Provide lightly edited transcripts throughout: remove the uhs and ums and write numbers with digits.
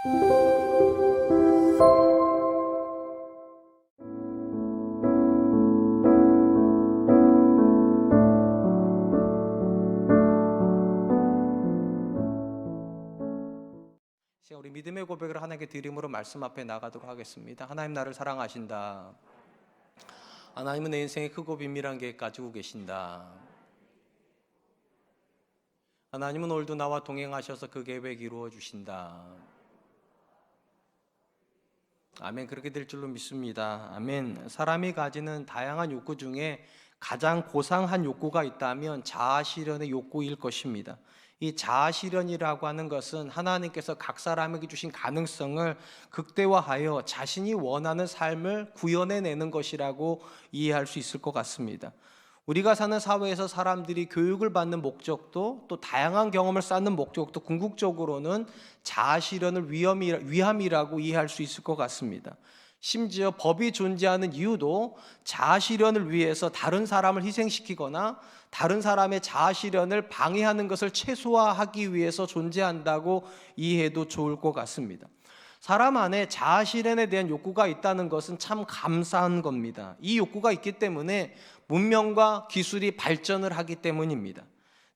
우리 믿음의 고백을 하나님께 드림으로 말씀 앞에 나가도록 하겠습니다. 하나님, 나를 사랑하신다. 하나님은 내 인생에 크고 비밀한 계획 가지고 계신다. 하나님은 오늘도 나와 동행하셔서 그 계획 이루어 주신다. 아멘. 그렇게 될 줄로 믿습니다. 아멘. 사람이 가지는 다양한 욕구 중에 가장 고상한 욕구가 있다면 자아실현의 욕구일 것입니다. 이 자아실현이라고 하는 것은 하나님께서 각 사람에게 주신 가능성을 극대화하여 자신이 원하는 삶을 구현해내는 것이라고 이해할 수 있을 것 같습니다. 우리가 사는 사회에서 사람들이 교육을 받는 목적도, 또 다양한 경험을 쌓는 목적도 궁극적으로는 자아실현을 위함이라고 이해할 수 있을 것 같습니다. 심지어 법이 존재하는 이유도 자아실현을 위해서 다른 사람을 희생시키거나 다른 사람의 자아실현을 방해하는 것을 최소화하기 위해서 존재한다고 이해해도 좋을 것 같습니다. 사람 안에 자아실현에 대한 욕구가 있다는 것은 참 감사한 겁니다. 이 욕구가 있기 때문에 문명과 기술이 발전을 하기 때문입니다.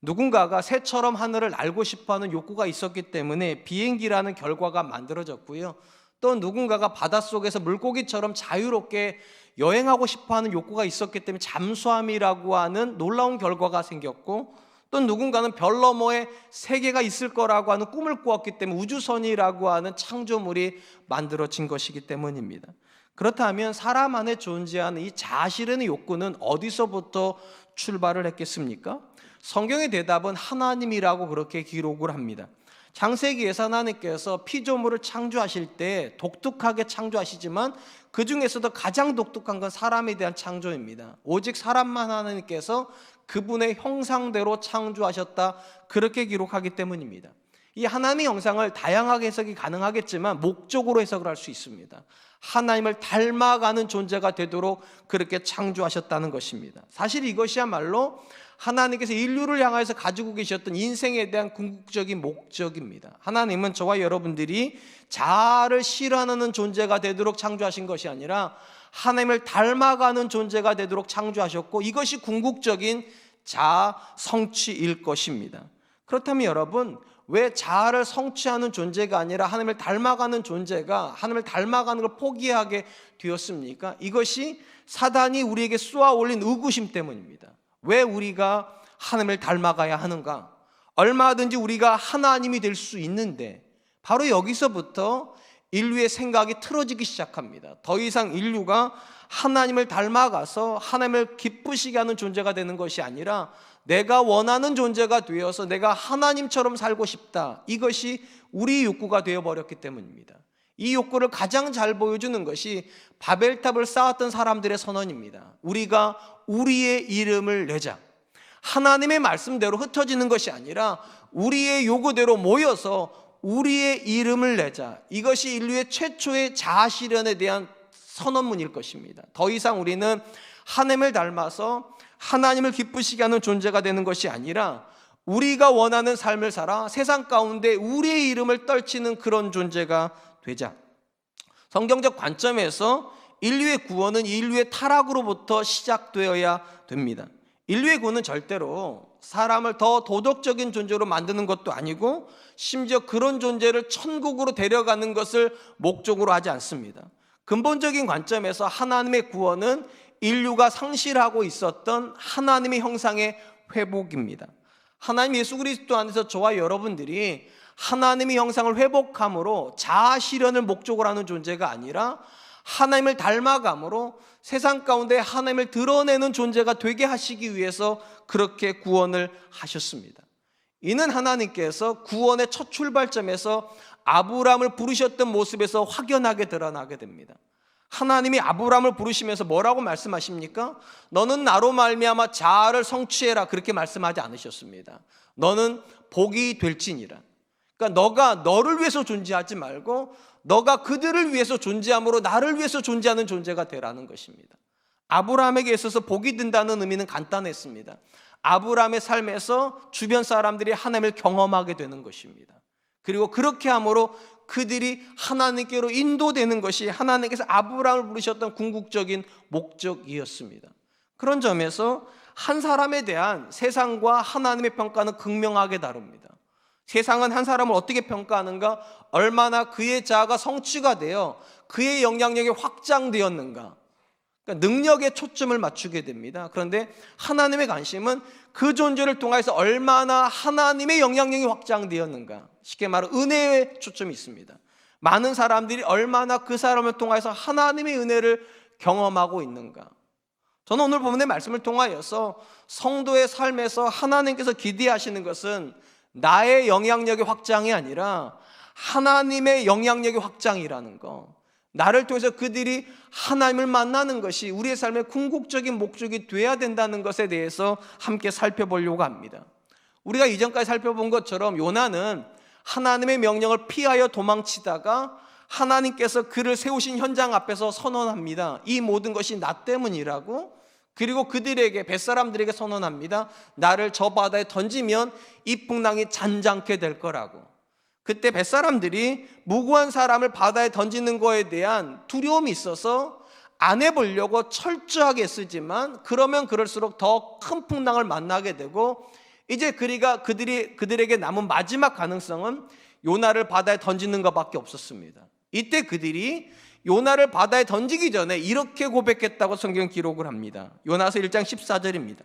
누군가가 새처럼 하늘을 날고 싶어하는 욕구가 있었기 때문에 비행기라는 결과가 만들어졌고요. 또 누군가가 바닷속에서 물고기처럼 자유롭게 여행하고 싶어하는 욕구가 있었기 때문에 잠수함이라고 하는 놀라운 결과가 생겼고, 또 누군가는 별 너머에 세계가 있을 거라고 하는 꿈을 꾸었기 때문에 우주선이라고 하는 창조물이 만들어진 것이기 때문입니다. 그렇다면 사람 안에 존재하는 이 자아실현의 욕구는 어디서부터 출발을 했겠습니까? 성경의 대답은 하나님이라고 그렇게 기록을 합니다. 창세기에서 하나님께서 피조물을 창조하실 때 독특하게 창조하시지만 그 중에서도 가장 독특한 건 사람에 대한 창조입니다. 오직 사람만 하나님께서 그분의 형상대로 창조하셨다, 그렇게 기록하기 때문입니다. 이 하나님의 형상을 다양하게 해석이 가능하겠지만 목적으로 해석을 할 수 있습니다. 하나님을 닮아가는 존재가 되도록 그렇게 창조하셨다는 것입니다. 사실 이것이야말로 하나님께서 인류를 향해서 가지고 계셨던 인생에 대한 궁극적인 목적입니다. 하나님은 저와 여러분들이 자아를 실현하는 존재가 되도록 창조하신 것이 아니라 하나님을 닮아가는 존재가 되도록 창조하셨고, 이것이 궁극적인 자아 성취일 것입니다. 그렇다면 여러분, 왜 자아를 성취하는 존재가 아니라 하나님을 닮아가는 존재가 하나님을 닮아가는 걸 포기하게 되었습니까? 이것이 사단이 우리에게 쏘아 올린 의구심 때문입니다. 왜 우리가 하나님을 닮아가야 하는가? 얼마든지 우리가 하나님이 될 수 있는데, 바로 여기서부터 인류의 생각이 틀어지기 시작합니다. 더 이상 인류가 하나님을 닮아가서 하나님을 기쁘시게 하는 존재가 되는 것이 아니라 내가 원하는 존재가 되어서 내가 하나님처럼 살고 싶다, 이것이 우리 욕구가 되어버렸기 때문입니다. 이 욕구를 가장 잘 보여주는 것이 바벨탑을 쌓았던 사람들의 선언입니다. 우리가 우리의 이름을 내자. 하나님의 말씀대로 흩어지는 것이 아니라 우리의 요구대로 모여서 우리의 이름을 내자. 이것이 인류의 최초의 자아실현에 대한 선언문일 것입니다. 더 이상 우리는 하나님을 닮아서 하나님을 기쁘시게 하는 존재가 되는 것이 아니라 우리가 원하는 삶을 살아 세상 가운데 우리의 이름을 떨치는 그런 존재가 되자. 성경적 관점에서 인류의 구원은 인류의 타락으로부터 시작되어야 됩니다. 인류의 구원은 절대로 사람을 더 도덕적인 존재로 만드는 것도 아니고 심지어 그런 존재를 천국으로 데려가는 것을 목적으로 하지 않습니다. 근본적인 관점에서 하나님의 구원은 인류가 상실하고 있었던 하나님의 형상의 회복입니다. 하나님 예수 그리스도 안에서 저와 여러분들이 하나님의 형상을 회복함으로 자아 실현을 목적으로 하는 존재가 아니라 하나님을 닮아감으로 세상 가운데 하나님을 드러내는 존재가 되게 하시기 위해서 그렇게 구원을 하셨습니다. 이는 하나님께서 구원의 첫 출발점에서 아브라함을 부르셨던 모습에서 확연하게 드러나게 됩니다. 하나님이 아브라함을 부르시면서 뭐라고 말씀하십니까? 너는 나로 말미암아 자아를 성취해라, 그렇게 말씀하지 않으셨습니다. 너는 복이 될지니라. 그러니까 너가 너를 위해서 존재하지 말고 너가 그들을 위해서 존재함으로 나를 위해서 존재하는 존재가 되라는 것입니다. 아브라함에게 있어서 복이 된다는 의미는 간단했습니다. 아브라함의 삶에서 주변 사람들이 하나님을 경험하게 되는 것입니다. 그리고 그렇게 함으로 그들이 하나님께로 인도되는 것이 하나님께서 아브라함을 부르셨던 궁극적인 목적이었습니다. 그런 점에서 한 사람에 대한 세상과 하나님의 평가는 극명하게 다릅니다. 세상은 한 사람을 어떻게 평가하는가? 얼마나 그의 자아가 성취가 되어 그의 영향력이 확장되었는가? 그러니까 능력에 초점을 맞추게 됩니다. 그런데 하나님의 관심은 그 존재를 통해서 얼마나 하나님의 영향력이 확장되었는가? 쉽게 말해 은혜에 초점이 있습니다. 많은 사람들이 얼마나 그 사람을 통해서 하나님의 은혜를 경험하고 있는가? 저는 오늘 본문의 말씀을 통하여서 성도의 삶에서 하나님께서 기대하시는 것은 나의 영향력의 확장이 아니라 하나님의 영향력의 확장이라는 거, 나를 통해서 그들이 하나님을 만나는 것이 우리의 삶의 궁극적인 목적이 돼야 된다는 것에 대해서 함께 살펴보려고 합니다. 우리가 이전까지 살펴본 것처럼 요나는 하나님의 명령을 피하여 도망치다가 하나님께서 그를 세우신 현장 앞에서 선언합니다. 이 모든 것이 나 때문이라고. 그리고 그들에게, 뱃사람들에게 선언합니다. 나를 저 바다에 던지면 이 풍랑이 잔잔케 될 거라고. 그때 뱃사람들이 무고한 사람을 바다에 던지는 거에 대한 두려움이 있어서 안 해보려고 철저하게 쓰지만 그러면 그럴수록 더 큰 풍랑을 만나게 되고 이제 그들에게 남은 마지막 가능성은 요나를 바다에 던지는 것밖에 없었습니다. 이때 그들이 요나를 바다에 던지기 전에 이렇게 고백했다고 성경 기록을 합니다. 요나서 1장 14절입니다.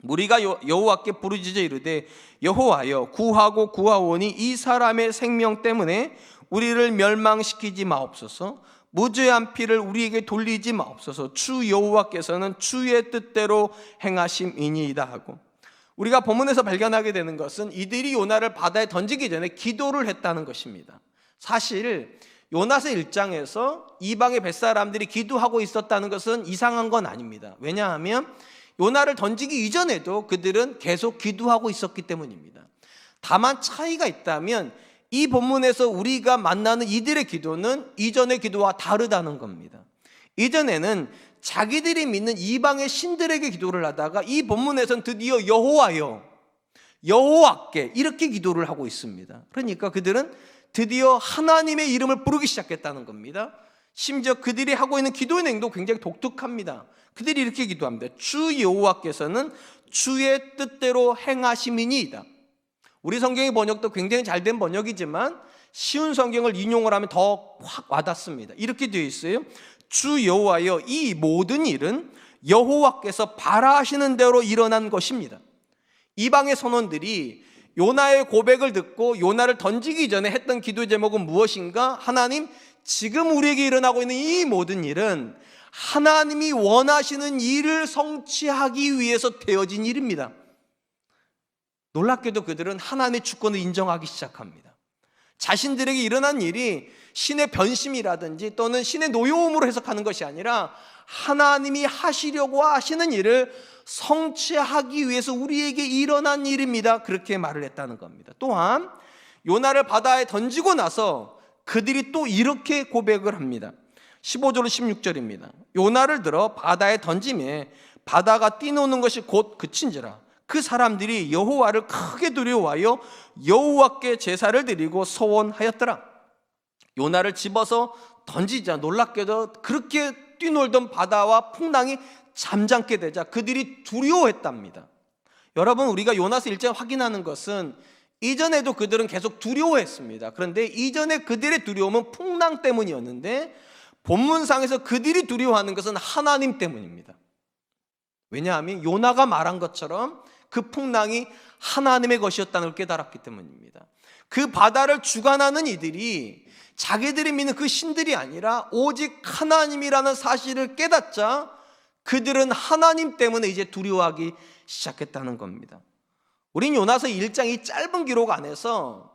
무리가 여호와께 부르짖어 이르되 여호와여 구하고 구하오니 이 사람의 생명 때문에 우리를 멸망시키지 마옵소서. 무죄한 피를 우리에게 돌리지 마옵소서. 주 여호와께서는 주의 뜻대로 행하심이니이다 하고, 우리가 본문에서 발견하게 되는 것은 이들이 요나를 바다에 던지기 전에 기도를 했다는 것입니다. 사실 요나서 1장에서 이방의 뱃사람들이 기도하고 있었다는 것은 이상한 건 아닙니다. 왜냐하면 요나를 던지기 이전에도 그들은 계속 기도하고 있었기 때문입니다. 다만 차이가 있다면 이 본문에서 우리가 만나는 이들의 기도는 이전의 기도와 다르다는 겁니다. 이전에는 자기들이 믿는 이방의 신들에게 기도를 하다가 이 본문에서는 드디어 여호와여, 여호와께 이렇게 기도를 하고 있습니다. 그러니까 그들은 드디어 하나님의 이름을 부르기 시작했다는 겁니다. 심지어 그들이 하고 있는 기도의 내용도 굉장히 독특합니다. 그들이 이렇게 기도합니다. 주 여호와께서는 주의 뜻대로 행하심이니이다. 우리 성경의 번역도 굉장히 잘된 번역이지만 쉬운 성경을 인용을 하면 더 확 와닿습니다. 이렇게 되어 있어요. 주 여호와여, 이 모든 일은 여호와께서 바라시는 대로 일어난 것입니다. 이방의 선원들이 요나의 고백을 듣고 요나를 던지기 전에 했던 기도 제목은 무엇인가? 하나님, 지금 우리에게 일어나고 있는 이 모든 일은 하나님이 원하시는 일을 성취하기 위해서 되어진 일입니다. 놀랍게도 그들은 하나님의 주권을 인정하기 시작합니다. 자신들에게 일어난 일이 신의 변심이라든지 또는 신의 노여움으로 해석하는 것이 아니라 하나님이 하시려고 하시는 일을 성취하기 위해서 우리에게 일어난 일입니다. 그렇게 말을 했다는 겁니다. 또한 요나를 바다에 던지고 나서 그들이 또 이렇게 고백을 합니다. 15절로 16절입니다. 요나를 들어 바다에 던짐에 바다가 뛰노는 것이 곧 그친지라 그 사람들이 여호와를 크게 두려워하여 여호와께 제사를 드리고 소원하였더라. 요나를 집어서 던지자 놀랍게도 그렇게 뛰놀던 바다와 풍랑이 잠잠게 되자 그들이 두려워했답니다. 여러분, 우리가 요나서 1장 확인하는 것은 이전에도 그들은 계속 두려워했습니다. 그런데 이전에 그들의 두려움은 풍랑 때문이었는데 본문상에서 그들이 두려워하는 것은 하나님 때문입니다. 왜냐하면 요나가 말한 것처럼 그 풍랑이 하나님의 것이었다는 걸 깨달았기 때문입니다. 그 바다를 주관하는 이들이 자기들이 믿는 그 신들이 아니라 오직 하나님이라는 사실을 깨닫자 그들은 하나님 때문에 이제 두려워하기 시작했다는 겁니다. 우린 요나서 1장 이 짧은 기록 안에서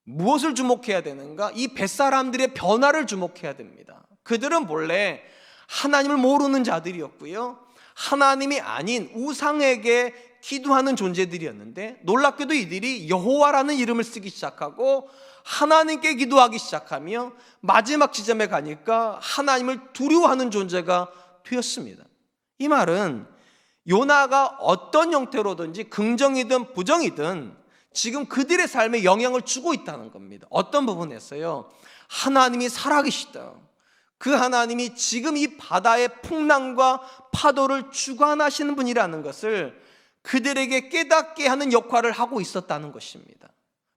무엇을 주목해야 되는가? 이 뱃사람들의 변화를 주목해야 됩니다. 그들은 본래 하나님을 모르는 자들이었고요, 하나님이 아닌 우상에게 기도하는 존재들이었는데 놀랍게도 이들이 여호와라는 이름을 쓰기 시작하고 하나님께 기도하기 시작하며 마지막 지점에 가니까 하나님을 두려워하는 존재가 되었습니다. 이 말은 요나가 어떤 형태로든지 긍정이든 부정이든 지금 그들의 삶에 영향을 주고 있다는 겁니다. 어떤 부분에서요? 하나님이 살아계시다. 그 하나님이 지금 이 바다의 풍랑과 파도를 주관하시는 분이라는 것을 그들에게 깨닫게 하는 역할을 하고 있었다는 것입니다.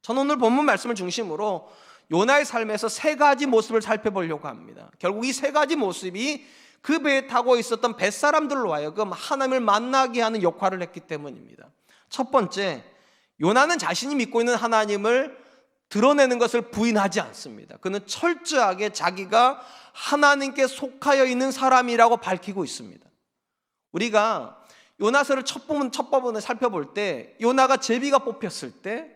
저는 오늘 본문 말씀을 중심으로 요나의 삶에서 세 가지 모습을 살펴보려고 합니다. 결국 이 세 가지 모습이 그 배에 타고 있었던 뱃사람들로 하여금 하나님을 만나게 하는 역할을 했기 때문입니다. 첫 번째, 요나는 자신이 믿고 있는 하나님을 드러내는 것을 부인하지 않습니다. 그는 철저하게 자기가 하나님께 속하여 있는 사람이라고 밝히고 있습니다. 우리가 요나서를 첫 부분을 살펴볼 때 요나가 제비가 뽑혔을 때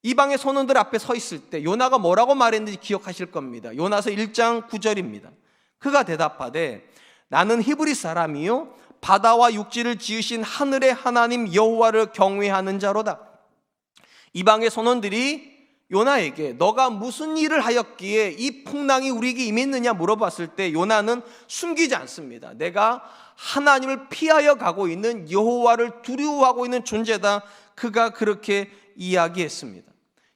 이방의 선원들 앞에 서 있을 때 요나가 뭐라고 말했는지 기억하실 겁니다. 요나서 1장 9절입니다. 그가 대답하되 나는 히브리 사람이요 바다와 육지를 지으신 하늘의 하나님 여호와를 경외하는 자로다. 이방의 선원들이 요나에게 너가 무슨 일을 하였기에 이 풍랑이 우리에게 임했느냐 물어봤을 때 요나는 숨기지 않습니다. 내가 하나님을 피하여 가고 있는 여호와를 두려워하고 있는 존재다. 그가 그렇게 이야기했습니다.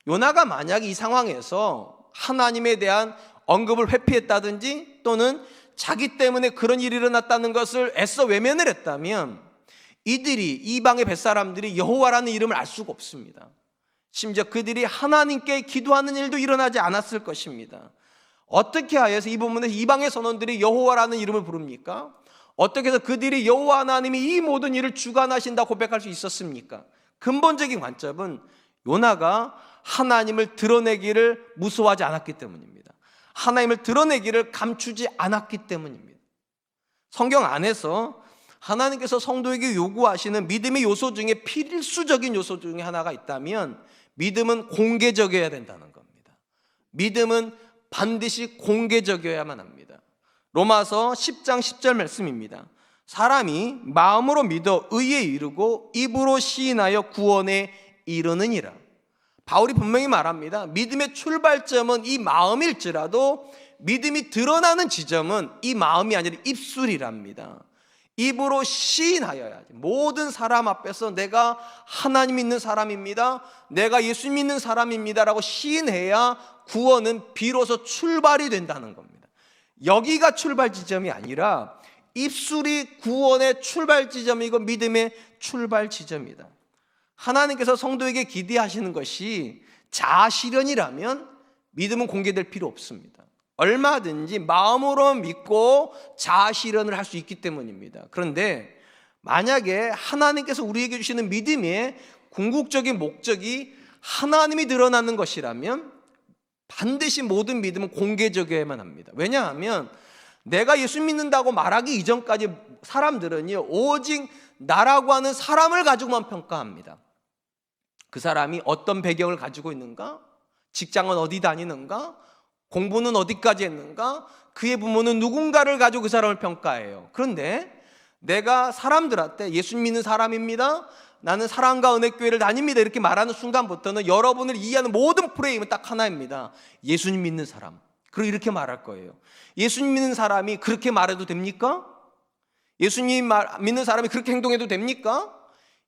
요나가 만약 이 상황에서 하나님에 대한 언급을 회피했다든지 또는 자기 때문에 그런 일이 일어났다는 것을 애써 외면을 했다면 이들이 이방의 뱃사람들이 여호와라는 이름을 알 수가 없습니다. 심지어 그들이 하나님께 기도하는 일도 일어나지 않았을 것입니다. 어떻게 하여서 이 부분에서 이방의 선원들이 여호와라는 이름을 부릅니까? 어떻게 해서 그들이 여호와 하나님이 이 모든 일을 주관하신다 고백할 수 있었습니까? 근본적인 관점은 요나가 하나님을 드러내기를 무서워하지 않았기 때문입니다. 하나님을 드러내기를 감추지 않았기 때문입니다. 성경 안에서 하나님께서 성도에게 요구하시는 믿음의 요소 중에 필수적인 요소 중에 하나가 있다면 믿음은 공개적이어야 된다는 겁니다. 믿음은 반드시 공개적이어야만 합니다. 로마서 10장 10절 말씀입니다. 사람이 마음으로 믿어 의에 이르고 입으로 시인하여 구원에 이르느니라. 바울이 분명히 말합니다. 믿음의 출발점은 이 마음일지라도 믿음이 드러나는 지점은 이 마음이 아니라 입술이랍니다. 입으로 시인하여야지. 모든 사람 앞에서 내가 하나님 믿는 사람입니다, 내가 예수 믿는 사람입니다 라고 시인해야 구원은 비로소 출발이 된다는 겁니다. 여기가 출발 지점이 아니라 입술이 구원의 출발 지점이고 믿음의 출발 지점이다. 하나님께서 성도에게 기대하시는 것이 자아실현이라면 믿음은 공개될 필요 없습니다. 얼마든지 마음으로 믿고 자아실현을 할 수 있기 때문입니다. 그런데 만약에 하나님께서 우리에게 주시는 믿음의 궁극적인 목적이 하나님이 드러나는 것이라면 반드시 모든 믿음은 공개적이어야만 합니다. 왜냐하면 내가 예수 믿는다고 말하기 이전까지 사람들은요 오직 나라고 하는 사람을 가지고만 평가합니다. 그 사람이 어떤 배경을 가지고 있는가? 직장은 어디 다니는가? 공부는 어디까지 했는가? 그의 부모는 누군가를 가지고 그 사람을 평가해요. 그런데 내가 사람들한테 예수 믿는 사람입니다, 나는 사랑과 은혜교회를 다닙니다 이렇게 말하는 순간부터는 여러분을 이해하는 모든 프레임은 딱 하나입니다. 예수님 믿는 사람. 그리고 이렇게 말할 거예요. 예수님 믿는 사람이 그렇게 말해도 됩니까? 예수님 믿는 사람이 그렇게 행동해도 됩니까?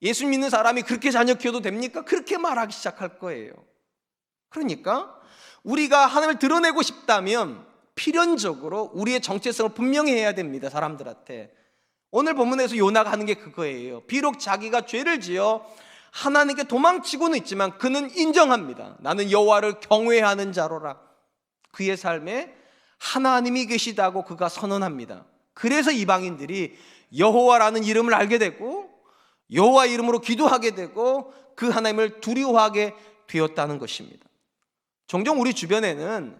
예수 믿는 사람이 그렇게 자녀 키워도 됩니까? 그렇게 말하기 시작할 거예요. 그러니까 우리가 하나님을 드러내고 싶다면 필연적으로 우리의 정체성을 분명히 해야 됩니다. 사람들한테. 오늘 본문에서 요나가 하는 게 그거예요. 비록 자기가 죄를 지어 하나님께 도망치고는 있지만 그는 인정합니다. 나는 여호와를 경외하는 자로라. 그의 삶에 하나님이 계시다고 그가 선언합니다. 그래서 이방인들이 여호와라는 이름을 알게 되고 여호와 이름으로 기도하게 되고 그 하나님을 두려워하게 되었다는 것입니다. 종종 우리 주변에는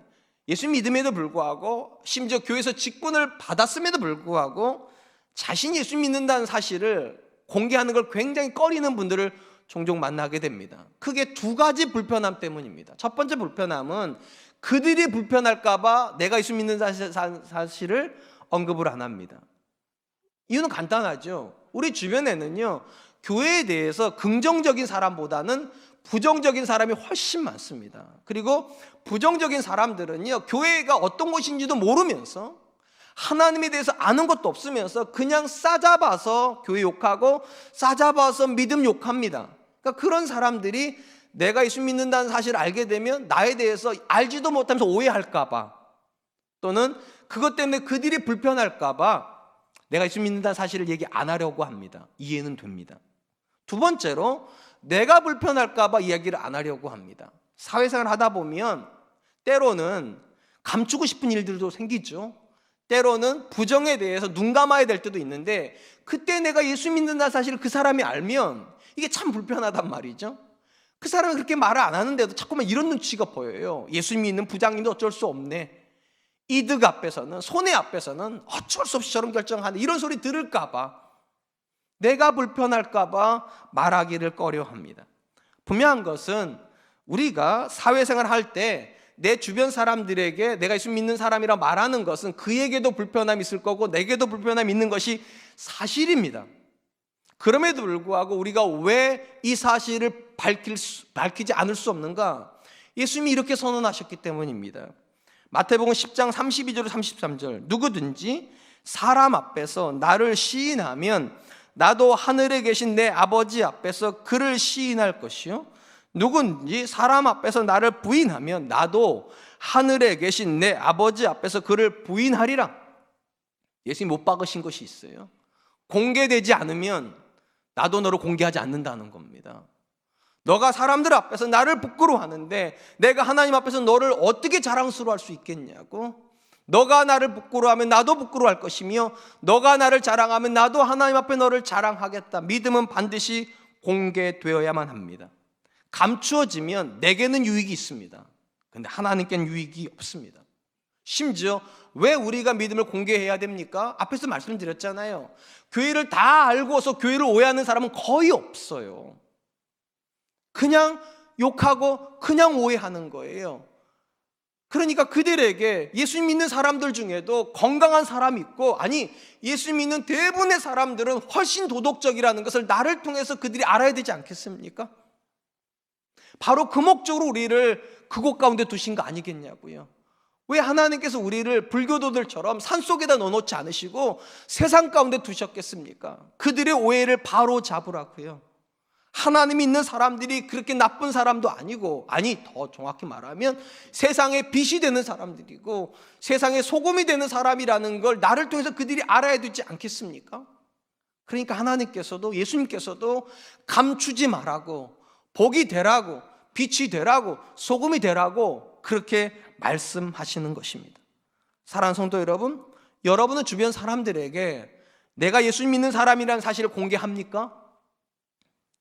예수 믿음에도 불구하고 심지어 교회에서 직분을 받았음에도 불구하고 자신이 예수 믿는다는 사실을 공개하는 걸 굉장히 꺼리는 분들을 종종 만나게 됩니다. 크게 두 가지 불편함 때문입니다. 첫 번째 불편함은 그들이 불편할까 봐 내가 예수 믿는 사실을 언급을 안 합니다. 이유는 간단하죠. 우리 주변에는요 교회에 대해서 긍정적인 사람보다는 부정적인 사람이 훨씬 많습니다. 그리고 부정적인 사람들은요 교회가 어떤 곳인지도 모르면서 하나님에 대해서 아는 것도 없으면서 그냥 싸잡아서 교회 욕하고 싸잡아서 믿음 욕합니다. 그러니까 그런 사람들이 내가 예수 믿는다는 사실을 알게 되면 나에 대해서 알지도 못하면서 오해할까 봐, 또는 그것 때문에 그들이 불편할까 봐 내가 예수 믿는다는 사실을 얘기 안 하려고 합니다. 이해는 됩니다. 두 번째로, 내가 불편할까 봐 이야기를 안 하려고 합니다. 사회생활 하다 보면 때로는 감추고 싶은 일들도 생기죠. 때로는 부정에 대해서 눈 감아야 될 때도 있는데, 그때 내가 예수 믿는다는 사실을 그 사람이 알면 이게 참 불편하단 말이죠. 그 사람이 그렇게 말을 안 하는데도 자꾸만 이런 눈치가 보여요. 예수 믿는 부장님도 어쩔 수 없네, 이득 앞에서는, 손해 앞에서는 어쩔 수 없이 저런 결정하네, 이런 소리 들을까 봐, 내가 불편할까 봐 말하기를 꺼려합니다. 분명한 것은 우리가 사회생활 할 때 내 주변 사람들에게 내가 예수 믿는 사람이라 말하는 것은 그에게도 불편함이 있을 거고 내게도 불편함이 있는 것이 사실입니다. 그럼에도 불구하고 우리가 왜 이 사실을 밝히지 않을 수 없는가? 예수님이 이렇게 선언하셨기 때문입니다. 마태복음 10장 32절 33절, 누구든지 사람 앞에서 나를 시인하면 나도 하늘에 계신 내 아버지 앞에서 그를 시인할 것이요, 누구든지 사람 앞에서 나를 부인하면 나도 하늘에 계신 내 아버지 앞에서 그를 부인하리라. 예수님 못 박으신 것이 있어요. 공개되지 않으면 나도 너를 공개하지 않는다는 겁니다. 너가 사람들 앞에서 나를 부끄러워하는데 내가 하나님 앞에서 너를 어떻게 자랑스러워할 수 있겠냐고. 너가 나를 부끄러워하면 나도 부끄러워할 것이며 너가 나를 자랑하면 나도 하나님 앞에 너를 자랑하겠다. 믿음은 반드시 공개되어야만 합니다. 감추어지면 내게는 유익이 있습니다. 그런데 하나님께는 유익이 없습니다. 심지어 왜 우리가 믿음을 공개해야 됩니까? 앞에서 말씀드렸잖아요. 교회를 다 알고서 교회를 오해하는 사람은 거의 없어요. 그냥 욕하고 그냥 오해하는 거예요. 그러니까 그들에게 예수 믿는 사람들 중에도 건강한 사람이 있고, 아니 예수 믿는 대부분의 사람들은 훨씬 도덕적이라는 것을 나를 통해서 그들이 알아야 되지 않겠습니까? 바로 그 목적으로 우리를 그곳 가운데 두신 거 아니겠냐고요. 왜 하나님께서 우리를 불교도들처럼 산속에다 넣어놓지 않으시고 세상 가운데 두셨겠습니까? 그들의 오해를 바로 잡으라고요. 하나님이 있는 사람들이 그렇게 나쁜 사람도 아니고, 아니 더 정확히 말하면 세상에 빛이 되는 사람들이고 세상에 소금이 되는 사람이라는 걸 나를 통해서 그들이 알아야 되지 않겠습니까? 그러니까 하나님께서도, 예수님께서도 감추지 말라고, 복이 되라고, 빛이 되라고, 소금이 되라고 그렇게 말씀하시는 것입니다. 사랑하는 성도 여러분, 여러분은 주변 사람들에게 내가 예수 믿는 사람이라는 사실을 공개합니까?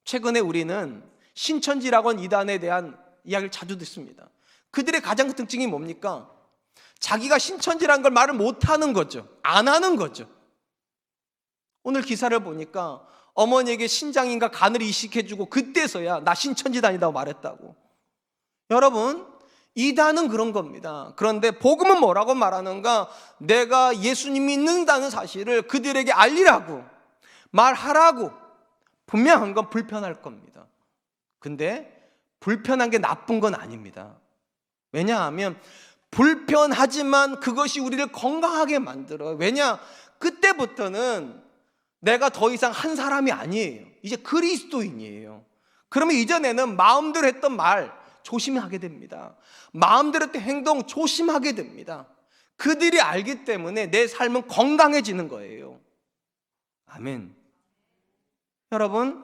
최근에 우리는 신천지라고 하는 이단에 대한 이야기를 자주 듣습니다. 그들의 가장 큰 특징이 뭡니까? 자기가 신천지라는 걸 말을 못하는 거죠. 안 하는 거죠. 오늘 기사를 보니까 어머니에게 신장인가 간을 이식해주고 그때서야 나 신천지단이라고 말했다고. 여러분, 이단은 그런 겁니다. 그런데 복음은 뭐라고 말하는가? 내가 예수님 믿는다는 사실을 그들에게 알리라고, 말하라고. 분명한 건 불편할 겁니다. 근데 불편한 게 나쁜 건 아닙니다. 왜냐하면 불편하지만 그것이 우리를 건강하게 만들어요. 왜냐? 그때부터는 내가 더 이상 한 사람이 아니에요. 이제 그리스도인이에요. 그러면 이전에는 마음대로 했던 말 조심하게 됩니다. 마음대로 했던 행동 조심하게 됩니다. 그들이 알기 때문에 내 삶은 건강해지는 거예요. 아멘. 여러분,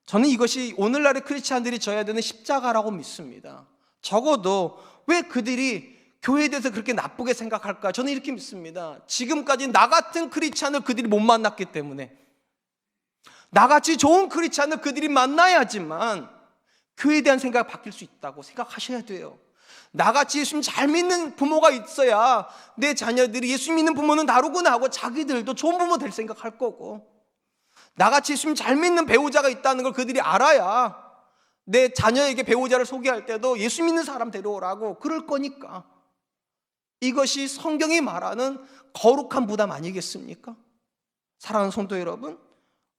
저는 이것이 오늘날의 크리스찬들이 져야 되는 십자가라고 믿습니다. 적어도 왜 그들이 교회에 대해서 그렇게 나쁘게 생각할까? 저는 이렇게 믿습니다. 지금까지 나 같은 크리스찬을 그들이 못 만났기 때문에, 나같이 좋은 크리스찬을 그들이 만나야지만 교회에 대한 생각이 바뀔 수 있다고 생각하셔야 돼요. 나같이 예수님 잘 믿는 부모가 있어야 내 자녀들이 예수 믿는 부모는 다르구나 하고 자기들도 좋은 부모 될 생각할 거고, 나같이 예수님 잘 믿는 배우자가 있다는 걸 그들이 알아야 내 자녀에게 배우자를 소개할 때도 예수 믿는 사람 데려오라고 그럴 거니까. 이것이 성경이 말하는 거룩한 부담 아니겠습니까? 사랑하는 성도 여러분,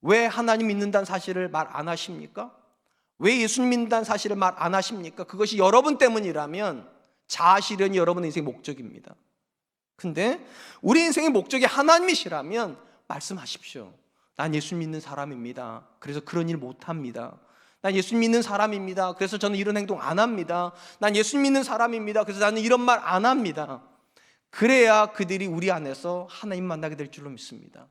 왜 하나님 믿는다는 사실을 말 안 하십니까? 왜 예수님 믿는다는 사실을 말 안 하십니까? 그것이 여러분 때문이라면 자아실현이 여러분의 인생의 목적입니다. 근데 우리 인생의 목적이 하나님이시라면 말씀하십시오. 난 예수 믿는 사람입니다. 그래서 그런 일 못합니다. 난 예수 믿는 사람입니다. 그래서 저는 이런 행동 안 합니다. 난 예수 믿는 사람입니다. 그래서 나는 이런 말 안 합니다. 그래야 그들이 우리 안에서 하나님 만나게 될 줄로 믿습니다.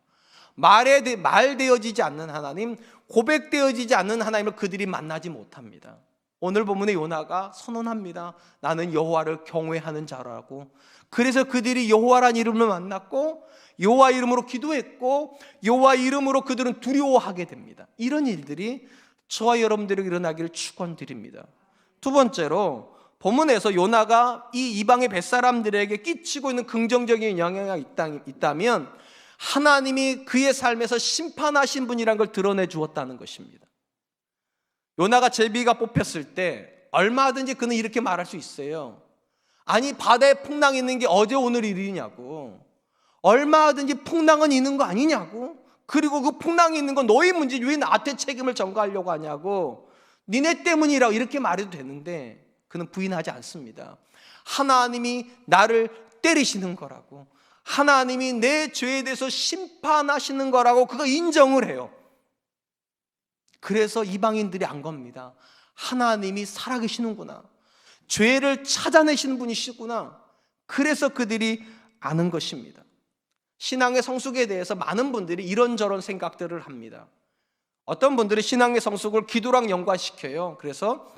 말되어지지 않는 하나님, 고백되어지지 않는 하나님을 그들이 만나지 못합니다. 오늘 본문의 요나가 선언합니다. 나는 여호와를 경외하는 자라고. 그래서 그들이 여호와라는 이름을 만났고 여호와 이름으로 기도했고 여호와 이름으로 그들은 두려워하게 됩니다. 이런 일들이 저와 여러분들에게 일어나기를 축원드립니다. 두 번째로 본문에서 요나가 이 이방의 뱃사람들에게 끼치고 있는 긍정적인 영향이 있다면 하나님이 그의 삶에서 심판하신 분이라는 걸 드러내 주었다는 것입니다. 요나가 제비가 뽑혔을 때 얼마든지 그는 이렇게 말할 수 있어요. 아니, 바다에 풍랑이 있는 게 어제 오늘 일이냐고. 얼마든지 풍랑은 있는 거 아니냐고. 그리고 그 풍랑이 있는 건 너희 문제지 왜 나한테 책임을 전가하려고 하냐고. 니네 때문이라고 이렇게 말해도 되는데 그는 부인하지 않습니다. 하나님이 나를 때리시는 거라고, 하나님이 내 죄에 대해서 심판하시는 거라고 그거 인정을 해요. 그래서 이방인들이 안 겁니다. 하나님이 살아계시는구나, 죄를 찾아내시는 분이시구나. 그래서 그들이 아는 것입니다. 신앙의 성숙에 대해서 많은 분들이 이런저런 생각들을 합니다. 어떤 분들이 신앙의 성숙을 기도랑 연관시켜요. 그래서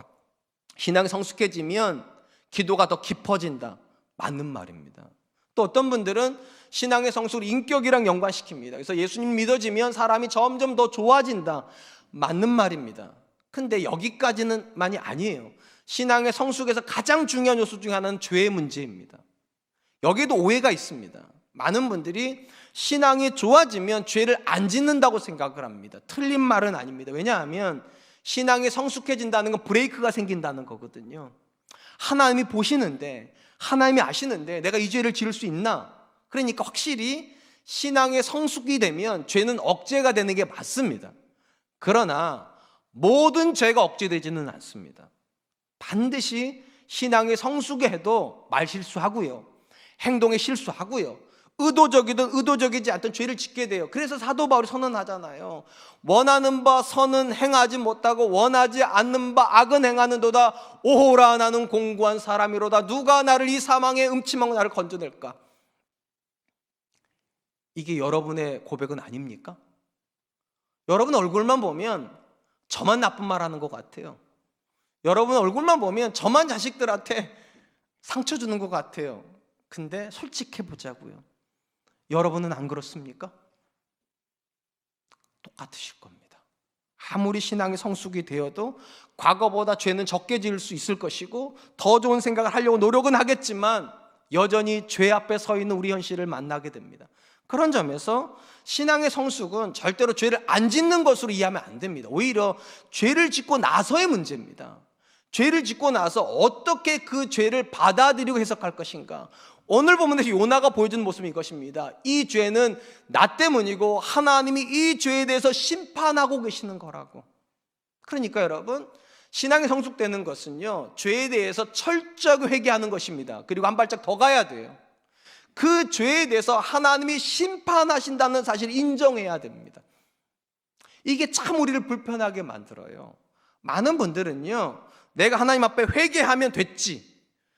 신앙이 성숙해지면 기도가 더 깊어진다. 맞는 말입니다. 또 어떤 분들은 신앙의 성숙을 인격이랑 연관시킵니다. 그래서 예수님 믿어지면 사람이 점점 더 좋아진다. 맞는 말입니다. 근데 여기까지는 많이 아니에요. 신앙의 성숙에서 가장 중요한 요소 중에 하나는 죄의 문제입니다. 여기도 오해가 있습니다. 많은 분들이 신앙이 좋아지면 죄를 안 짓는다고 생각을 합니다. 틀린 말은 아닙니다. 왜냐하면 신앙이 성숙해진다는 건 브레이크가 생긴다는 거거든요. 하나님이 보시는데, 하나님이 아시는데 내가 이 죄를 지을 수 있나? 그러니까 확실히 신앙의 성숙이 되면 죄는 억제가 되는 게 맞습니다. 그러나 모든 죄가 억제되지는 않습니다. 반드시 신앙의 성숙에 해도 말실수하고요, 행동에 실수하고요, 의도적이든 의도적이지 않든 죄를 짓게 돼요. 그래서 사도 바울이 선언하잖아요. 원하는 바 선은 행하지 못하고 원하지 않는 바 악은 행하는도다. 오호라, 나는 공고한 사람이로다. 누가 나를 이 사망의 음침한 나를 건져낼까? 이게 여러분의 고백은 아닙니까? 여러분 얼굴만 보면 저만 나쁜 말 하는 것 같아요. 여러분 얼굴만 보면 저만 자식들한테 상처 주는 것 같아요. 근데 솔직해 보자고요. 여러분은 안 그렇습니까? 똑같으실 겁니다. 아무리 신앙이 성숙이 되어도 과거보다 죄는 적게 지을 수 있을 것이고 더 좋은 생각을 하려고 노력은 하겠지만 여전히 죄 앞에 서 있는 우리 현실을 만나게 됩니다. 그런 점에서 신앙의 성숙은 절대로 죄를 안 짓는 것으로 이해하면 안 됩니다. 오히려 죄를 짓고 나서의 문제입니다. 죄를 짓고 나서 어떻게 그 죄를 받아들이고 해석할 것인가. 오늘 본문에서 요나가 보여준 모습이 이것입니다. 이 죄는 나 때문이고 하나님이 이 죄에 대해서 심판하고 계시는 거라고. 그러니까 여러분, 신앙이 성숙되는 것은요, 죄에 대해서 철저하게 회개하는 것입니다. 그리고 한 발짝 더 가야 돼요. 그 죄에 대해서 하나님이 심판하신다는 사실을 인정해야 됩니다. 이게 참 우리를 불편하게 만들어요. 많은 분들은요, 내가 하나님 앞에 회개하면 됐지,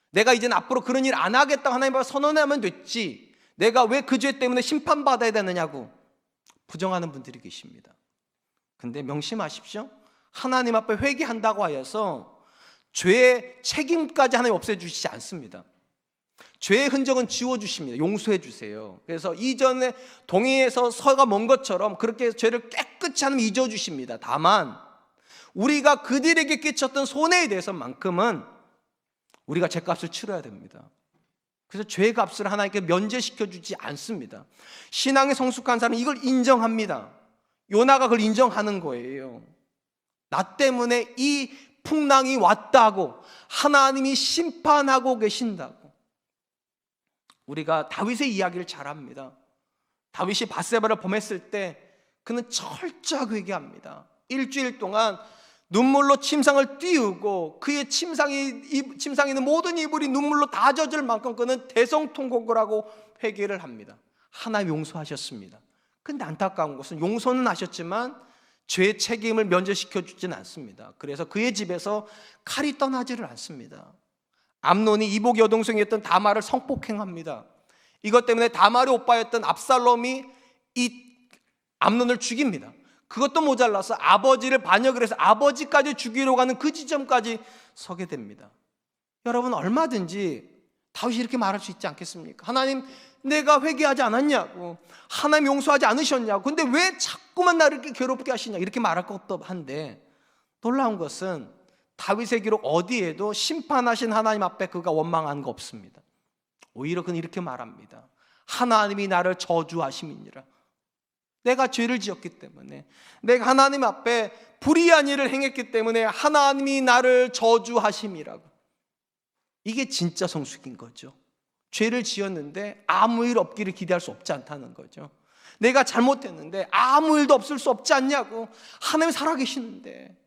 내가 이제는 앞으로 그런 일 안 하겠다고 하나님 앞에 선언하면 됐지, 내가 왜 그 죄 때문에 심판받아야 되느냐고 부정하는 분들이 계십니다. 근데 명심하십시오. 하나님 앞에 회개한다고 하여서 죄의 책임까지 하나님 없애주시지 않습니다. 죄의 흔적은 지워주십니다. 용서해 주세요. 그래서 이전에 동해에서 서가 먼 것처럼 그렇게 죄를 깨끗이 하나님 잊어주십니다. 다만 우리가 그들에게 끼쳤던 손해에 대해서만큼은 우리가 죄값을 치러야 됩니다. 그래서 죄값을 하나님께 면제시켜 주지 않습니다. 신앙의 성숙한 사람은 이걸 인정합니다. 요나가 그걸 인정하는 거예요. 나 때문에 이 풍랑이 왔다고, 하나님이 심판하고 계신다고. 우리가 다윗의 이야기를 잘 압니다. 다윗이 바세바를 범했을 때 그는 철저하게 회개합니다. 일주일 동안 눈물로 침상을 띄우고 그의 침상에 있는 모든 이불이 눈물로 다 젖을 만큼 그는 대성통곡을 하고 회개를 합니다. 하나님 용서하셨습니다. 근데 안타까운 것은 용서는 하셨지만 죄의 책임을 면제시켜 주지는 않습니다. 그래서 그의 집에서 칼이 떠나지를 않습니다. 암논이 이복 여동생이었던 다말을 성폭행합니다. 이것 때문에 다말의 오빠였던 압살롬이 이 암논을 죽입니다. 그것도 모자라서 아버지를 반역을 해서 아버지까지 죽이려고 하는 그 지점까지 서게 됩니다. 여러분, 얼마든지 다윗이 이렇게 말할 수 있지 않겠습니까? 하나님, 내가 회개하지 않았냐고, 하나님 용서하지 않으셨냐고, 근데 왜 자꾸만 나를 이렇게 괴롭게 하시냐, 이렇게 말할 것도 한데, 놀라운 것은 다윗의 기록 어디에도 심판하신 하나님 앞에 그가 원망한 거 없습니다. 오히려 그는 이렇게 말합니다. 하나님이 나를 저주하심이니라. 내가 죄를 지었기 때문에, 내가 하나님 앞에 불의한 일을 행했기 때문에 하나님이 나를 저주하심이라고. 이게 진짜 성숙인 거죠. 죄를 지었는데 아무 일 없기를 기대할 수 없지 않다는 거죠. 내가 잘못했는데 아무 일도 없을 수 없지 않냐고. 하나님이 살아계시는데.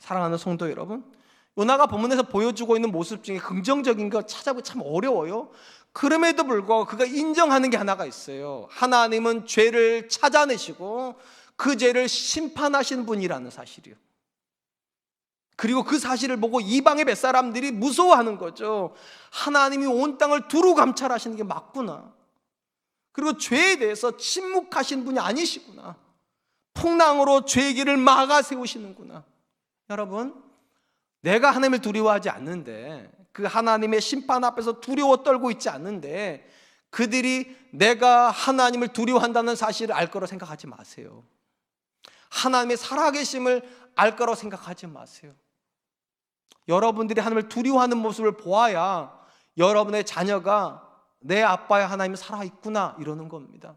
사랑하는 성도 여러분, 요나가 본문에서 보여주고 있는 모습 중에 긍정적인 거 찾아보기 참 어려워요. 그럼에도 불구하고 그가 인정하는 게 하나가 있어요. 하나님은 죄를 찾아내시고 그 죄를 심판하신 분이라는 사실이요. 그리고 그 사실을 보고 이방의 뱃사람들이 무서워하는 거죠. 하나님이 온 땅을 두루 감찰하시는 게 맞구나. 그리고 죄에 대해서 침묵하신 분이 아니시구나. 풍랑으로 죄의 길을 막아 세우시는구나. 여러분, 내가 하나님을 두려워하지 않는데, 그 하나님의 심판 앞에서 두려워 떨고 있지 않는데, 그들이 내가 하나님을 두려워한다는 사실을 알 거라고 생각하지 마세요. 하나님의 살아계심을 알 거라고 생각하지 마세요. 여러분들이 하나님을 두려워하는 모습을 보아야 여러분의 자녀가 내 아빠의 하나님이 살아있구나 이러는 겁니다.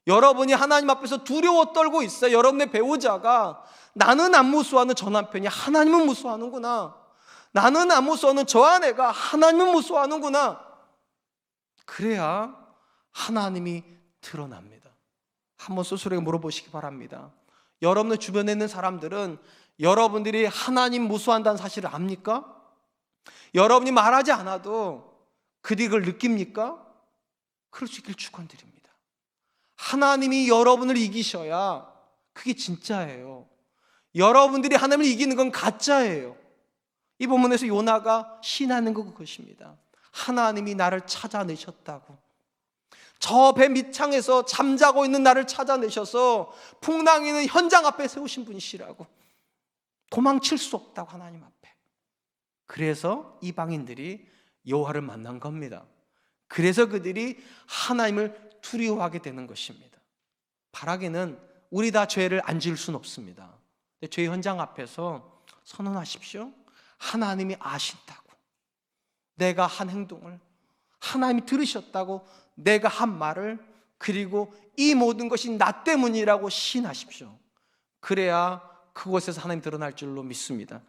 여러분이 하나님 앞에서 두려워 떨고 있어요. 여러분의 배우자가 나는 안 무서워하는 저 남편이 하나님은 무서워하는구나. 나는 안 무서워하는 저 아내가 하나님은 무서워하는구나. 그래야 하나님이 드러납니다. 한번 스스로에게 물어보시기 바랍니다. 여러분의 주변에 있는 사람들은 여러분들이 하나님 무서워한다는 사실을 압니까? 여러분이 말하지 않아도 그들이 그걸 느낍니까? 그럴 수 있길 축원드립니다. 하나님이 여러분을 이기셔야 그게 진짜예요. 여러분들이 하나님을 이기는 건 가짜예요. 이 본문에서 요나가 시인하는 거 그것입니다. 하나님이 나를 찾아내셨다고. 저 배 밑창에서 잠자고 있는 나를 찾아내셔서 풍랑이 있는 현장 앞에 세우신 분이시라고. 도망칠 수 없다고 하나님 앞에. 그래서 이방인들이 여호와를 만난 겁니다. 그래서 그들이 하나님을 두려워하게 되는 것입니다. 바라기는 우리 다 죄를 안 지을 수는 없습니다. 죄 현장 앞에서 선언하십시오. 하나님이 아신다고. 내가 한 행동을 하나님이 들으셨다고, 내가 한 말을, 그리고 이 모든 것이 나 때문이라고 시인하십시오. 그래야 그곳에서 하나님 드러날 줄로 믿습니다.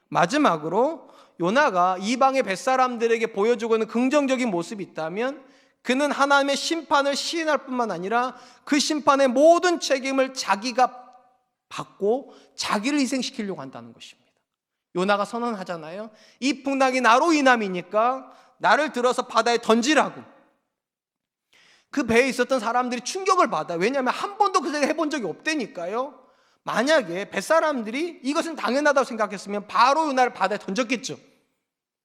마지막으로 요나가 이방의 뱃사람들에게 보여주고 있는 긍정적인 모습이 있다면 그는 하나님의 심판을 시인할 뿐만 아니라 그 심판의 모든 책임을 자기가 받고 자기를 희생시키려고 한다는 것입니다. 요나가 선언하잖아요. 이 풍랑이 나로 인함이니까 나를 들어서 바다에 던지라고. 그 배에 있었던 사람들이 충격을 받아요. 왜냐하면 한 번도 그 생각 해본 적이 없다니까요. 만약에 뱃사람들이 이것은 당연하다고 생각했으면 바로 요나를 바다에 던졌겠죠.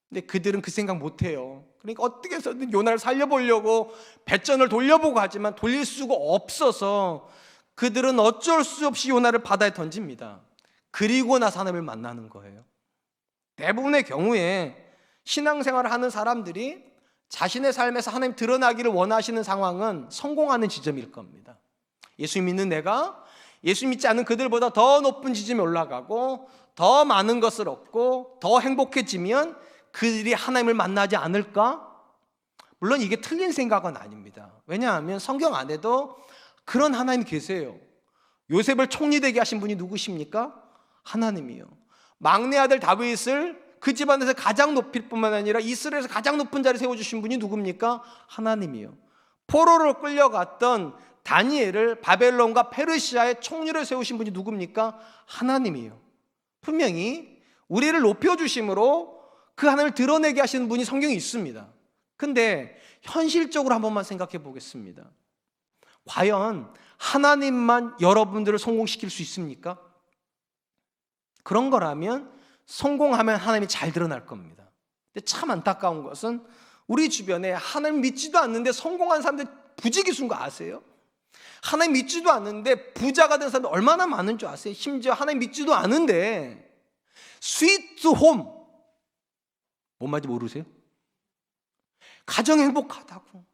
근데 그들은 그 생각 못해요. 그러니까 어떻게 해서든 요나를 살려보려고 배전을 돌려보고 하지만 돌릴 수가 없어서 그들은 어쩔 수 없이 요나를 바다에 던집니다. 그리고 나서 하나님을 만나는 거예요. 대부분의 경우에 신앙생활을 하는 사람들이 자신의 삶에서 하나님 드러나기를 원하시는 상황은 성공하는 지점일 겁니다. 예수 믿는 내가 예수 믿지 않는 그들보다 더 높은 지점에 올라가고 더 많은 것을 얻고 더 행복해지면 그들이 하나님을 만나지 않을까? 물론 이게 틀린 생각은 아닙니다. 왜냐하면 성경 안에도 그런 하나님이 계세요. 요셉을 총리되게 하신 분이 누구십니까? 하나님이요. 막내 아들 다윗을 그 집안에서 가장 높일 뿐만 아니라 이스라엘에서 가장 높은 자리에 세워주신 분이 누굽니까? 하나님이요. 포로로 끌려갔던 다니엘을 바벨론과 페르시아의 총리로 세우신 분이 누굽니까? 하나님이요. 분명히 우리를 높여주심으로 그 하나님을 드러내게 하시는 분이 성경에 있습니다. 근데 현실적으로 한 번만 생각해 보겠습니다. 과연 하나님만 여러분들을 성공시킬 수 있습니까? 그런 거라면 성공하면 하나님이 잘 드러날 겁니다. 근데 참 안타까운 것은 우리 주변에 하나님 믿지도 않는데 성공한 사람들 부지기수인 거 아세요? 하나님 믿지도 않는데 부자가 된 사람들 얼마나 많은 줄 아세요? 심지어 하나님 믿지도 않은데 스위트 홈 뭔 말인지 모르세요? 가정 행복하다고,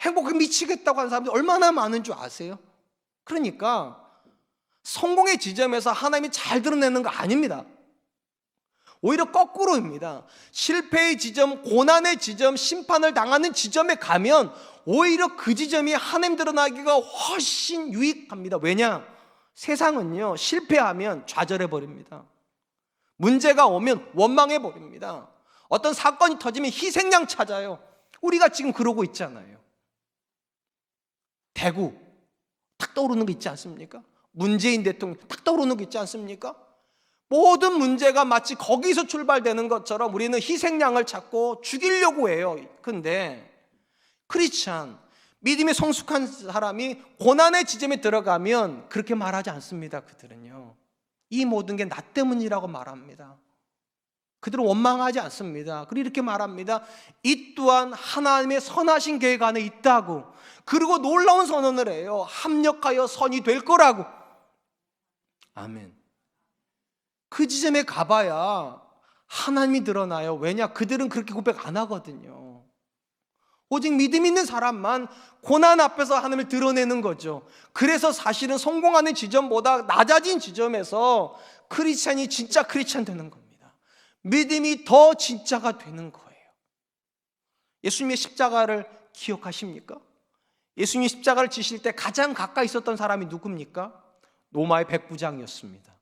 행복에 미치겠다고 하는 사람들이 얼마나 많은 줄 아세요? 그러니까 성공의 지점에서 하나님이 잘 드러내는 거 아닙니다. 오히려 거꾸로입니다. 실패의 지점, 고난의 지점, 심판을 당하는 지점에 가면 오히려 그 지점이 하나님 드러나기가 훨씬 유익합니다. 왜냐? 세상은요, 실패하면 좌절해버립니다. 문제가 오면 원망해버립니다. 어떤 사건이 터지면 희생양 찾아요. 우리가 지금 그러고 있잖아요. 대구 탁 떠오르는 거 있지 않습니까? 문재인 대통령 탁 떠오르는 거 있지 않습니까? 모든 문제가 마치 거기서 출발되는 것처럼 우리는 희생양을 찾고 죽이려고 해요. 근데 크리스찬, 믿음이 성숙한 사람이 고난의 지점에 들어가면 그렇게 말하지 않습니다. 그들은요, 이 모든 게 나 때문이라고 말합니다. 그들은 원망하지 않습니다. 그리고 이렇게 말합니다. 이 또한 하나님의 선하신 계획 안에 있다고. 그리고 놀라운 선언을 해요. 합력하여 선이 될 거라고. 아멘. 그 지점에 가봐야 하나님이 드러나요. 왜냐? 그들은 그렇게 고백 안 하거든요. 오직 믿음 있는 사람만 고난 앞에서 하나님을 드러내는 거죠. 그래서 사실은 성공하는 지점보다 낮아진 지점에서 크리스찬이 진짜 크리스찬 되는 겁니다. 믿음이 더 진짜가 되는 거예요. 예수님의 십자가를 기억하십니까? 예수님이 십자가를 지실 때 가장 가까이 있었던 사람이 누굽니까? 로마의 백부장이었습니다.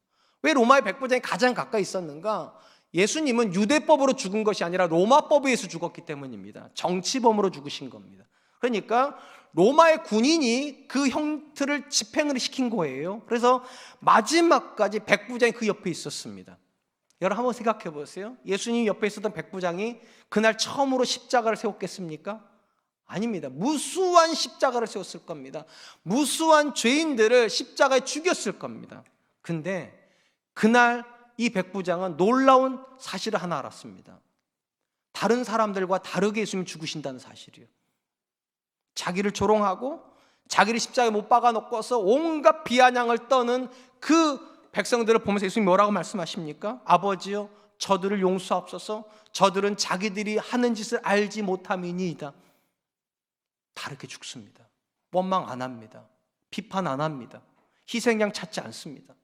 왜 로마의 백부장이 가장 가까이 있었는가? 예수님은 유대법으로 죽은 것이 아니라 로마법에 의해서 죽었기 때문입니다. 정치범으로 죽으신 겁니다. 그러니까 로마의 군인이 그 형틀을 집행을 시킨 거예요. 그래서 마지막까지 백부장이 그 옆에 있었습니다. 여러분 한번 생각해 보세요. 예수님 옆에 있었던 백부장이 그날 처음으로 십자가를 세웠겠습니까? 아닙니다. 무수한 십자가를 세웠을 겁니다. 무수한 죄인들을 십자가에 죽였을 겁니다. 근데 그날 이 백부장은 놀라운 사실을 하나 알았습니다. 다른 사람들과 다르게 예수님이 죽으신다는 사실이요. 자기를 조롱하고 자기를 십자가에 못 박아 놓고서 온갖 비아냥을 떠는 그 백성들을 보면서 예수님이 뭐라고 말씀하십니까? 아버지여, 저들을 용서하옵소서. 저들은 자기들이 하는 짓을 알지 못함이니이다. 다르게 죽습니다. 원망 안 합니다. 비판 안 합니다. 희생양 찾지 않습니다.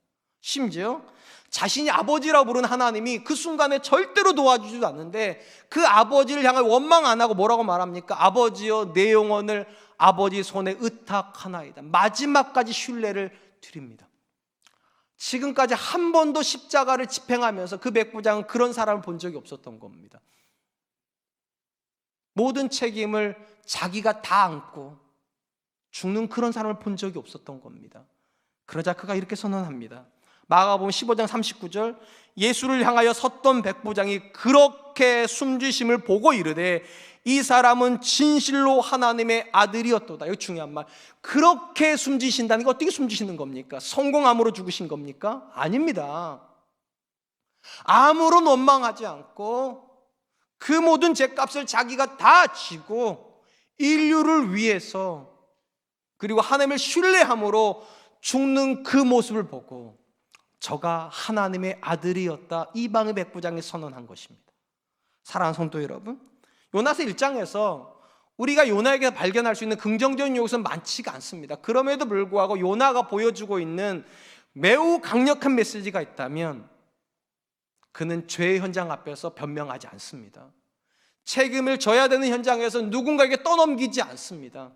심지어 자신이 아버지라고 부르는 하나님이 그 순간에 절대로 도와주지도 않는데 그 아버지를 향해 원망 안 하고 뭐라고 말합니까? 아버지여, 내 영혼을 아버지 손에 의탁하나이다. 마지막까지 신뢰를 드립니다. 지금까지 한 번도 십자가를 집행하면서 그 백부장은 그런 사람을 본 적이 없었던 겁니다. 모든 책임을 자기가 다 안고 죽는 그런 사람을 본 적이 없었던 겁니다. 그러자 그가 이렇게 선언합니다. 마가복음 15장 39절, 예수를 향하여 섰던 백부장이 그렇게 숨지심을 보고 이르되 이 사람은 진실로 하나님의 아들이었도다. 이거 중요한 말. 그렇게 숨지신다는 게 어떻게 숨지시는 겁니까? 성공함으로 죽으신 겁니까? 아닙니다. 아무런 원망하지 않고 그 모든 죄값을 자기가 다 지고 인류를 위해서 그리고 하나님을 신뢰함으로 죽는 그 모습을 보고 저가 하나님의 아들이었다, 이방의 백부장이 선언한 것입니다. 사랑하는 성도 여러분, 요나서 1장에서 우리가 요나에게 발견할 수 있는 긍정적인 요소는 많지가 않습니다. 그럼에도 불구하고 요나가 보여주고 있는 매우 강력한 메시지가 있다면 그는 죄의 현장 앞에서 변명하지 않습니다. 책임을 져야 되는 현장에서 누군가에게 떠넘기지 않습니다.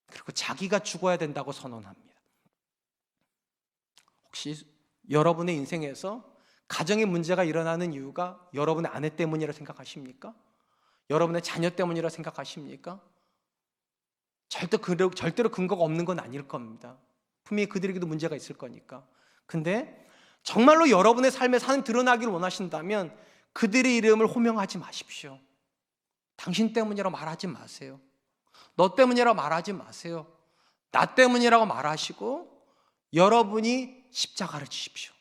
그리고 자기가 죽어야 된다고 선언합니다. 혹시 여러분의 인생에서 가정의 문제가 일어나는 이유가 여러분의 아내 때문이라 생각하십니까? 여러분의 자녀 때문이라 생각하십니까? 절대로 근거가 없는 건 아닐 겁니다. 분명히 그들에게도 문제가 있을 거니까. 근데 정말로 여러분의 삶에서 하나님 드러나기를 원하신다면 그들의 이름을 호명하지 마십시오. 당신 때문이라고 말하지 마세요. 너 때문이라고 말하지 마세요. 나 때문이라고 말하시고 여러분이 십자가를 지십시오.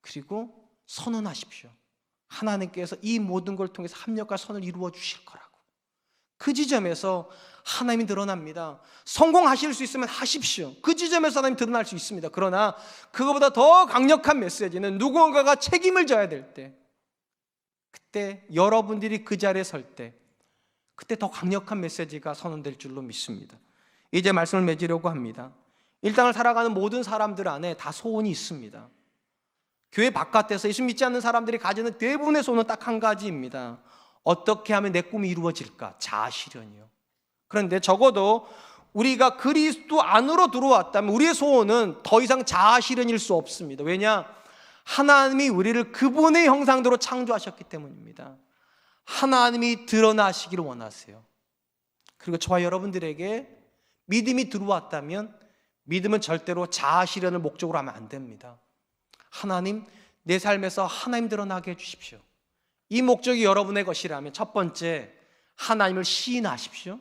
그리고 선언하십시오. 하나님께서 이 모든 걸 통해서 합력과 선을 이루어 주실 거라고. 그 지점에서 하나님이 드러납니다. 성공하실 수 있으면 하십시오. 그 지점에서 하나님이 드러날 수 있습니다. 그러나 그거보다 더 강력한 메시지는 누군가가 책임을 져야 될 때, 그때 여러분들이 그 자리에 설 때, 그때 더 강력한 메시지가 선언될 줄로 믿습니다. 이제 말씀을 맺으려고 합니다. 이 땅을 살아가는 모든 사람들 안에 다 소원이 있습니다. 교회 바깥에서 예수 믿지 않는 사람들이 가지는 대부분의 소원은 딱 한 가지입니다. 어떻게 하면 내 꿈이 이루어질까? 자아실현이요. 그런데 적어도 우리가 그리스도 안으로 들어왔다면 우리의 소원은 더 이상 자아실현일 수 없습니다. 왜냐? 하나님이 우리를 그분의 형상대로 창조하셨기 때문입니다. 하나님이 드러나시기를 원하세요. 그리고 저와 여러분들에게 믿음이 들어왔다면 믿음은 절대로 자아실현을 목적으로 하면 안 됩니다. 하나님, 내 삶에서 하나님 드러나게 해주십시오. 이 목적이 여러분의 것이라면 첫 번째, 하나님을 시인하십시오.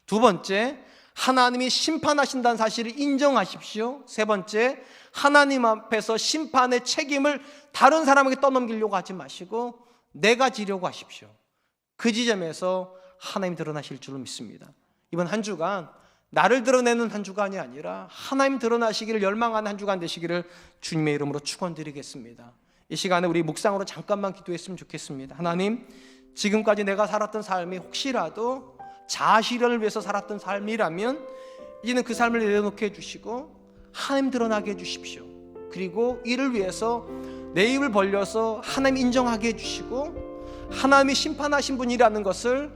두 번째, 하나님이 심판하신다는 사실을 인정하십시오. 세 번째, 하나님 앞에서 심판의 책임을 다른 사람에게 떠넘기려고 하지 마시고 내가 지려고 하십시오. 그 지점에서 하나님이 드러나실 줄로 믿습니다. 이번 한 주간 나를 드러내는 한 주간이 아니라 하나님 드러나시기를 열망하는 한 주간 되시기를 주님의 이름으로 축원드리겠습니다. 이 시간에 우리 묵상으로 잠깐만 기도했으면 좋겠습니다. 하나님, 지금까지 내가 살았던 삶이 혹시라도 자아실현을 위해서 살았던 삶이라면 이제는 그 삶을 내려놓게 해주시고 하나님 드러나게 해주십시오. 그리고 이를 위해서 내 입을 벌려서 하나님 인정하게 해주시고 하나님이 심판하신 분이라는 것을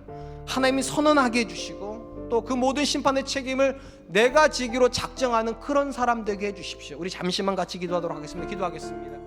하나님이 선언하게 해주시고 또 그 모든 심판의 책임을 내가 지기로 작정하는 그런 사람 되게 해주십시오. 우리 잠시만 같이 기도하도록 하겠습니다. 기도하겠습니다.